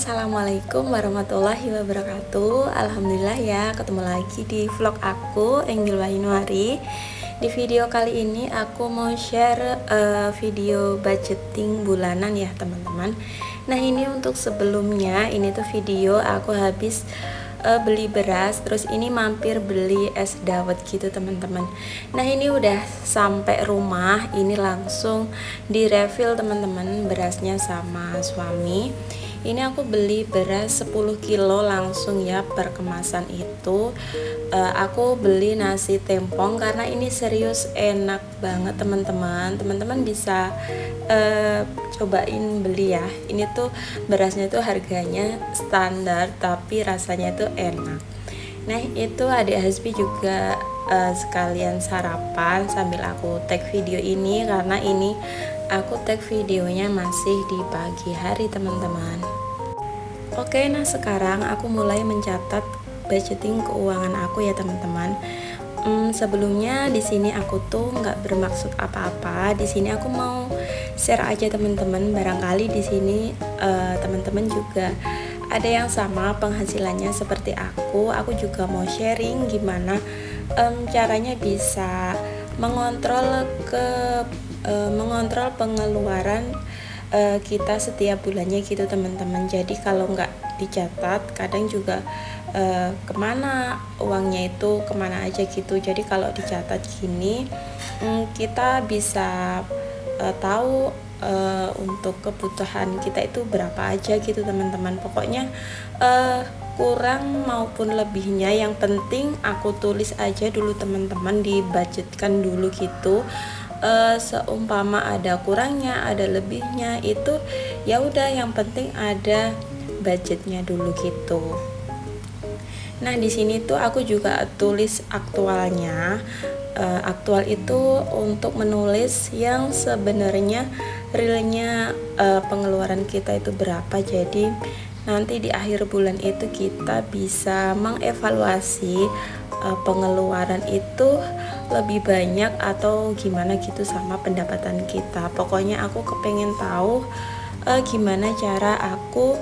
Assalamualaikum warahmatullahi wabarakatuh. Alhamdulillah ya, ketemu lagi di vlog aku, Enggil Wainuari. Di video kali ini aku mau share video budgeting bulanan ya teman-teman. Nah ini untuk sebelumnya, ini tuh video aku habis beli beras, terus ini mampir beli es dawet gitu teman-teman. Nah ini udah sampai rumah, ini langsung di refill teman-teman berasnya sama suami. Ini aku beli beras 10 kilo langsung ya per kemasan itu. Aku beli nasi tempong karena ini serius enak banget teman-teman. Teman-teman bisa cobain beli ya. Ini tuh berasnya tuh harganya standar tapi rasanya tuh enak. Nah itu adik Hasbi juga sekalian sarapan sambil aku tag video ini karena ini aku tag videonya masih di pagi hari teman-teman. Oke, nah sekarang aku mulai mencatat budgeting keuangan aku ya teman-teman. Sebelumnya di sini aku tuh nggak bermaksud apa-apa. Di sini aku mau share aja teman-teman. Barangkali di sini teman-teman juga ada yang sama penghasilannya seperti aku. Aku juga mau sharing gimana caranya bisa mengontrol pengeluaran kita setiap bulannya gitu teman-teman. Jadi kalau nggak dicatat kadang juga kemana uangnya itu kemana aja gitu. Jadi kalau dicatat gini kita bisa tahu untuk kebutuhan kita itu berapa aja gitu teman-teman. Pokoknya kurang maupun lebihnya yang penting aku tulis aja dulu teman-teman, dibudgetkan dulu gitu. Seumpama ada kurangnya, ada lebihnya itu ya udah yang penting ada budgetnya dulu gitu. Nah di sini tuh aku juga tulis aktualnya. Aktual itu untuk menulis yang sebenarnya realnya pengeluaran kita itu berapa. Jadi nanti di akhir bulan itu kita bisa mengevaluasi pengeluaran itu lebih banyak atau gimana gitu sama pendapatan kita. Pokoknya aku kepengen tahu gimana cara aku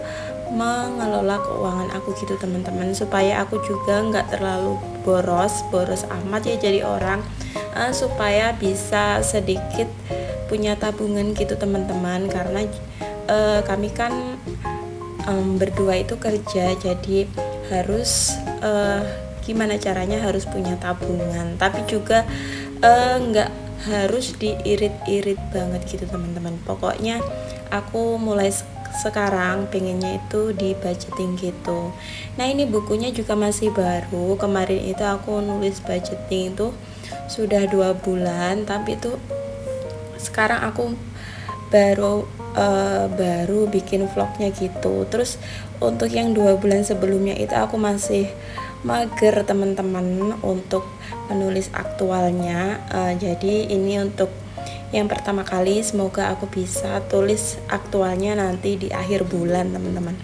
mengelola keuangan aku gitu teman-teman, supaya aku juga nggak terlalu boros amat ya jadi orang, supaya bisa sedikit punya tabungan gitu teman-teman. Karena kami kan berdua itu kerja, jadi harus gimana caranya harus punya tabungan, tapi juga nggak harus diirit-irit banget gitu teman-teman. Pokoknya aku mulai sekarang pengennya itu di budgeting gitu. Nah ini bukunya juga masih baru, kemarin itu aku nulis budgeting itu sudah 2 bulan, tapi itu sekarang aku baru bikin vlognya gitu. Terus untuk yang 2 bulan sebelumnya itu aku masih mager teman-teman untuk menulis aktualnya. Jadi ini untuk yang pertama kali, semoga aku bisa tulis aktualnya nanti di akhir bulan teman-teman.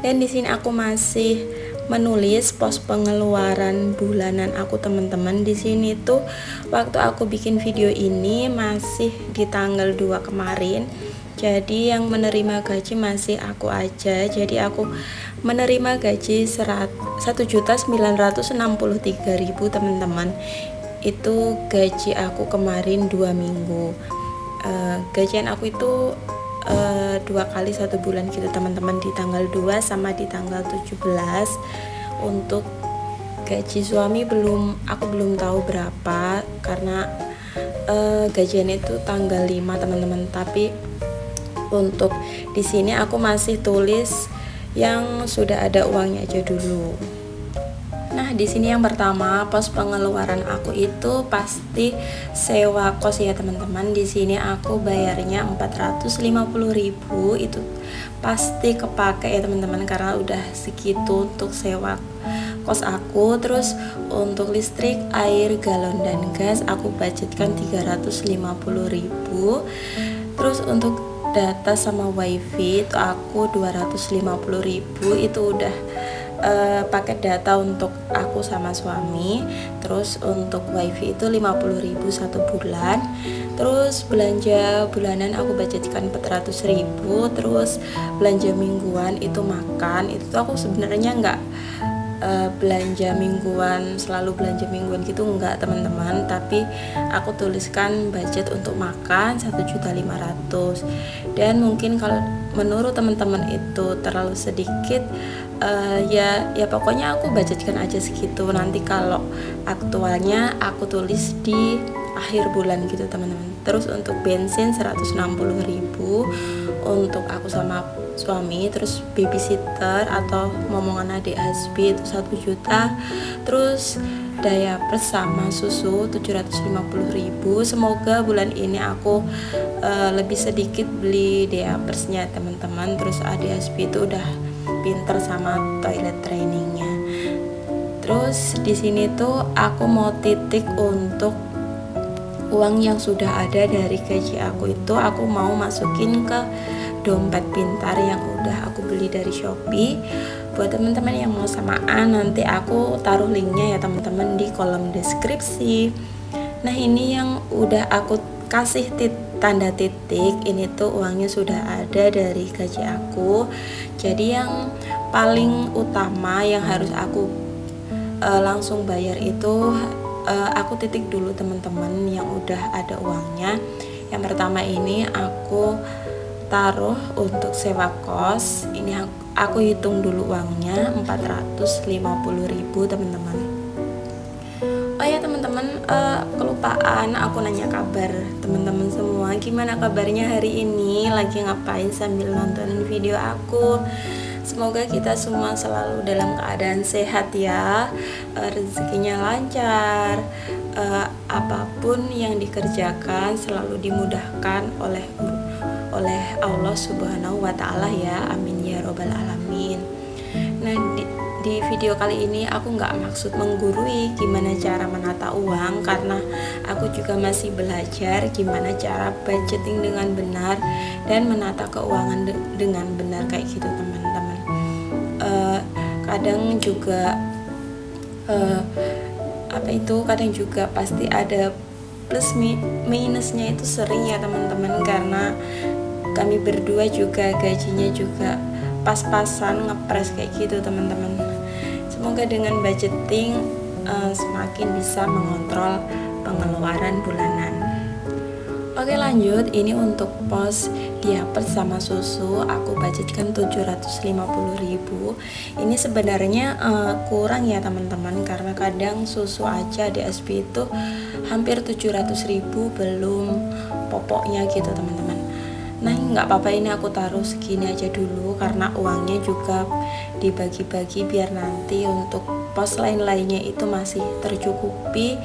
Dan di sini aku masih menulis pos pengeluaran bulanan aku teman-teman. Di sini tuh waktu aku bikin video ini masih di tanggal 2 kemarin. Jadi yang menerima gaji masih aku aja. Jadi aku menerima gaji 1.963.000 teman-teman. Itu gaji aku kemarin 2 minggu. Gajian aku itu 2 kali 1 bulan gitu teman-teman, di tanggal 2 sama di tanggal 17. Untuk gaji suami aku belum tahu berapa karena gajian itu tanggal 5 teman-teman. Tapi untuk di sini aku masih tulis yang sudah ada uangnya aja dulu. Nah, di sini yang pertama pos pengeluaran aku itu pasti sewa kos ya teman-teman. Di sini aku bayarnya 450.000, itu pasti kepake ya teman-teman karena udah segitu untuk sewa kos aku. Terus untuk listrik, air, galon dan gas aku budgetkan 350.000. Terus untuk data sama wifi itu aku 250.000, itu udah paket data untuk aku sama suami. Terus untuk wifi itu 50.000 satu bulan. Terus belanja bulanan aku budgetkan 400.000. Terus belanja mingguan itu makan, itu tuh aku sebenarnya nggak belanja mingguan, selalu belanja mingguan gitu enggak teman-teman, tapi aku tuliskan budget untuk makan 1.500.000. Dan mungkin kalau menurut teman-teman itu terlalu sedikit, ya pokoknya aku budgetkan aja segitu, nanti kalau aktualnya aku tulis di akhir bulan gitu teman-teman. Terus untuk bensin 160.000 untuk aku sama suami. Terus babysitter atau momongan adik hasbi itu 1 juta. Terus diaper sama susu 750.000. Semoga bulan ini aku lebih sedikit beli diapersnya teman-teman. Terus adik hasbi itu udah pinter sama toilet trainingnya. Terus di sini tuh aku mau titik untuk uang yang sudah ada dari gaji aku itu, aku mau masukin ke dompet pintar yang udah aku beli dari Shopee. Buat teman-teman yang mau samaan, nanti aku taruh linknya ya teman-teman di kolom deskripsi. Nah ini yang udah aku kasih tanda titik, ini tuh uangnya sudah ada dari gaji aku. Jadi yang paling utama yang harus aku langsung bayar itu, aku titik dulu teman-teman yang udah ada uangnya. Yang pertama ini aku taruh untuk sewa kos. Ini aku hitung dulu uangnya 450.000 teman-teman. Oh ya teman-teman, kelupaan aku nanya kabar teman-teman semua. Gimana kabarnya hari ini? Lagi ngapain sambil nonton video aku? Semoga kita semua selalu dalam keadaan sehat ya, rezekinya lancar, apapun yang dikerjakan selalu dimudahkan oleh Allah Subhanahu wa Ta'ala ya, amin ya robbal alamin. Nah di video kali ini aku nggak maksud menggurui gimana cara menata uang, karena aku juga masih belajar gimana cara budgeting dengan benar dan menata keuangan dengan benar kayak gitu teman-teman. Kadang juga kadang juga pasti ada plus minusnya, itu sering ya teman-teman, karena kami berdua juga gajinya juga pas-pasan ngepres kayak gitu teman-teman. Semoga dengan budgeting semakin bisa mengontrol pengeluaran bulanan. Oke lanjut, ini untuk pos diaper sama susu aku budgetkan 750.000. Ini sebenarnya kurang ya teman-teman, karena kadang susu aja di SB itu hampir 700.000 belum popoknya gitu teman-teman. Nah nggak apa-apa, ini aku taruh segini aja dulu karena uangnya juga dibagi-bagi biar nanti untuk pos lain-lainnya itu masih tercukupi,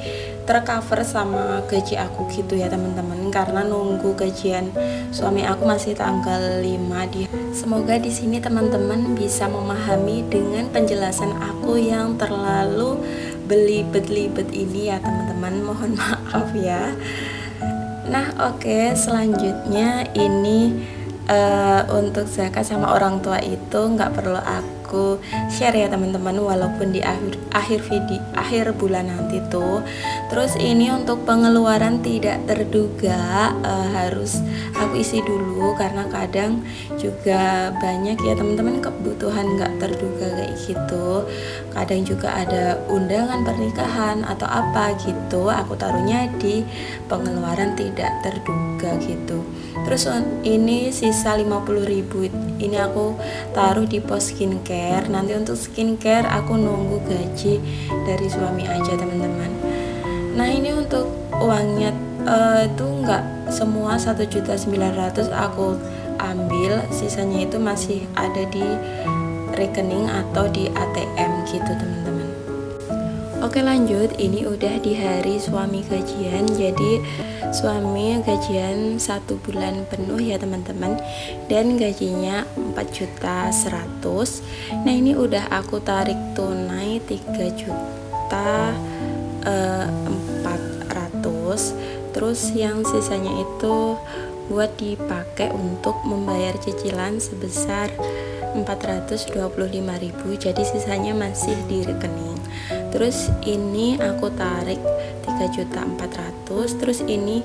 tercover sama gaji aku gitu ya teman-teman, karena nunggu gajian suami aku masih tanggal 5 dia. Semoga di sini teman-teman bisa memahami dengan penjelasan aku yang terlalu belibet-libet ini ya teman-teman, mohon maaf ya. Nah oke, selanjutnya ini untuk zakat sama orang tua itu nggak perlu aku share ya teman-teman, walaupun di akhir bulan nanti tuh. Terus ini untuk pengeluaran tidak terduga, harus aku isi dulu karena kadang juga banyak ya teman-teman kebutuhan nggak terduga kayak gitu. Kadang juga ada undangan pernikahan atau apa gitu, aku taruhnya di pengeluaran tidak terduga gitu. Terus ini sisa 50.000, ini aku taruh di pos skincare. Nanti untuk skincare aku nunggu gaji dari suami aja teman-teman. Nah ini untuk uangnya itu nggak semua 1.900.000 aku ambil, sisanya itu masih ada di rekening atau di ATM gitu teman-teman. Oke lanjut, ini udah di hari suami gajian. Jadi suami gajian 1 bulan penuh ya teman-teman, dan gajinya 4.100.000. Nah ini udah aku tarik tunai 3.400.000. Terus yang sisanya itu buat dipakai untuk membayar cicilan sebesar 425.000, jadi sisanya masih di rekening. Terus ini aku tarik 3.400.000, terus ini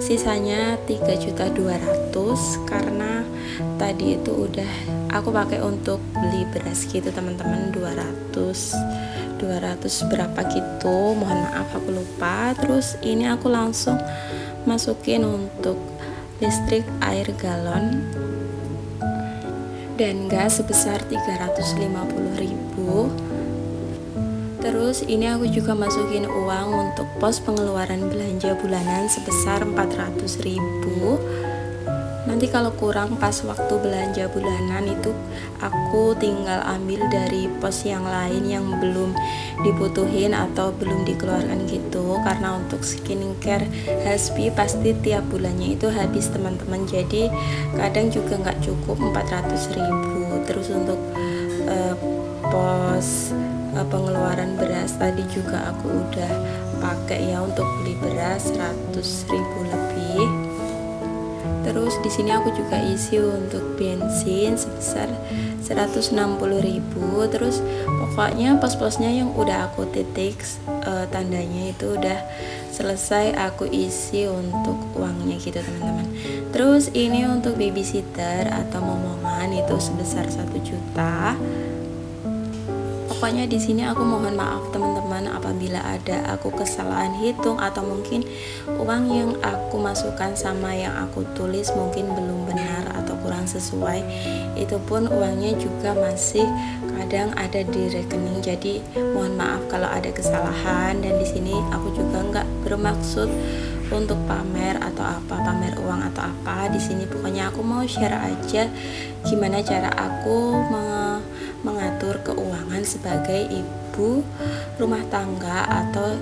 sisanya 3.200.000 karena tadi itu udah aku pakai untuk beli beras gitu teman-teman, 200 berapa gitu, mohon maaf aku lupa. Terus ini aku langsung masukin untuk listrik air galon dan gas sebesar 350.000. Terus ini aku juga masukin uang untuk pos pengeluaran belanja bulanan sebesar 400.000. Nanti kalau kurang pas waktu belanja bulanan itu aku tinggal ambil dari pos yang lain yang belum dibutuhin atau belum dikeluarkan gitu. Karena untuk skincare Hasbi pasti tiap bulannya itu habis teman-teman, jadi kadang juga nggak cukup 400.000. Terus untuk pos pengeluaran beras tadi juga aku udah pakai ya untuk beli beras 100.000 lebih. Terus di sini aku juga isi untuk bensin sebesar 160.000. Terus pokoknya pos-posnya yang udah aku titik tandanya itu udah selesai aku isi untuk uangnya gitu teman-teman. Terus ini untuk babysitter atau momongan itu sebesar 1 juta. Pokoknya di sini aku mohon maaf teman-teman apabila ada aku kesalahan hitung atau mungkin uang yang aku masukkan sama yang aku tulis mungkin belum benar atau kurang sesuai. Itu pun uangnya juga masih kadang ada di rekening. Jadi mohon maaf kalau ada kesalahan, dan di sini aku juga nggak bermaksud untuk pamer atau apa, pamer uang atau apa. Di sini pokoknya aku mau share aja gimana cara aku mengatur keuangan sebagai ibu rumah tangga atau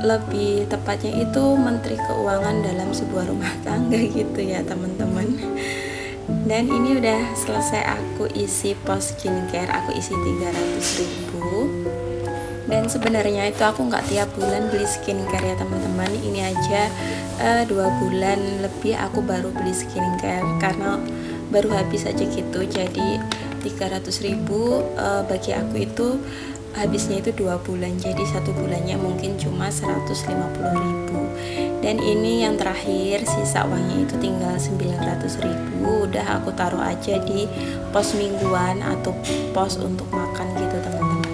lebih tepatnya itu menteri keuangan dalam sebuah rumah tangga gitu ya teman-teman. Dan ini udah selesai aku isi pos skincare, aku isi 300.000. Dan sebenarnya itu aku nggak tiap bulan beli skincare ya teman-teman, ini aja 2 bulan lebih aku baru beli skincare karena baru habis aja gitu. Jadi 300.000 bagi aku itu habisnya itu 2 bulan, jadi 1 bulannya mungkin cuma 150.000. Dan ini yang terakhir sisa uangnya itu tinggal 900.000, udah aku taruh aja di pos mingguan atau pos untuk makan gitu teman-teman.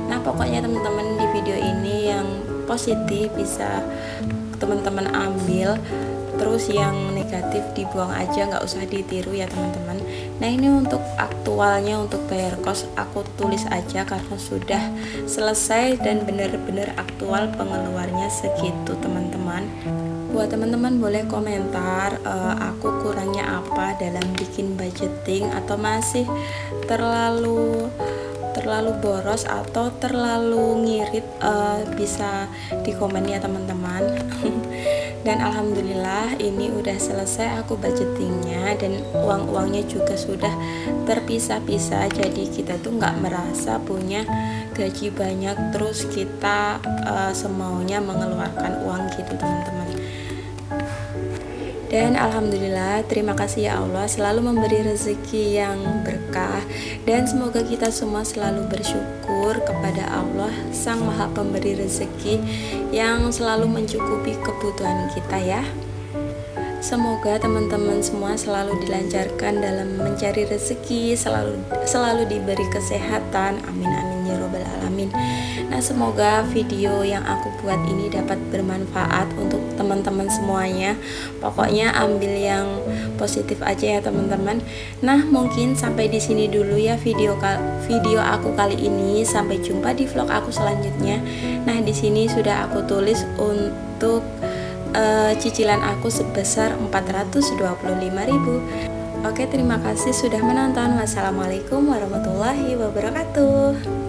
Nah pokoknya teman-teman di video ini yang positif bisa teman-teman ambil, terus yang negatif dibuang aja, nggak usah ditiru ya teman-teman. Nah ini untuk aktualnya untuk bayar kos aku tulis aja karena sudah selesai dan benar-benar aktual pengeluarnya segitu teman-teman. Buat teman-teman boleh komentar aku kurangnya apa dalam bikin budgeting, atau masih terlalu boros atau terlalu ngirit, bisa di komen ya teman-teman. Dan alhamdulillah ini udah selesai aku budgetingnya, dan uang-uangnya juga sudah terpisah-pisah, jadi kita tuh nggak merasa punya gaji banyak terus kita semaunya mengeluarkan uang gitu teman-teman. Dan alhamdulillah, terima kasih ya Allah selalu memberi rezeki yang berkah, dan semoga kita semua selalu bersyukur kepada Allah Sang Maha Pemberi rezeki yang selalu mencukupi kebutuhan kita ya. Semoga teman-teman semua selalu dilancarkan dalam mencari rezeki, selalu diberi kesehatan. Amin amin ya robbal alamin. Nah semoga video yang aku buat ini dapat bermanfaat untuk teman-teman semuanya. Pokoknya ambil yang positif aja ya teman-teman. Nah mungkin sampai di sini dulu ya video aku kali ini. Sampai jumpa di vlog aku selanjutnya. Nah di sini sudah aku tulis untuk cicilan aku sebesar 425.000. Oke, terima kasih sudah menonton. Wassalamualaikum warahmatullahi wabarakatuh.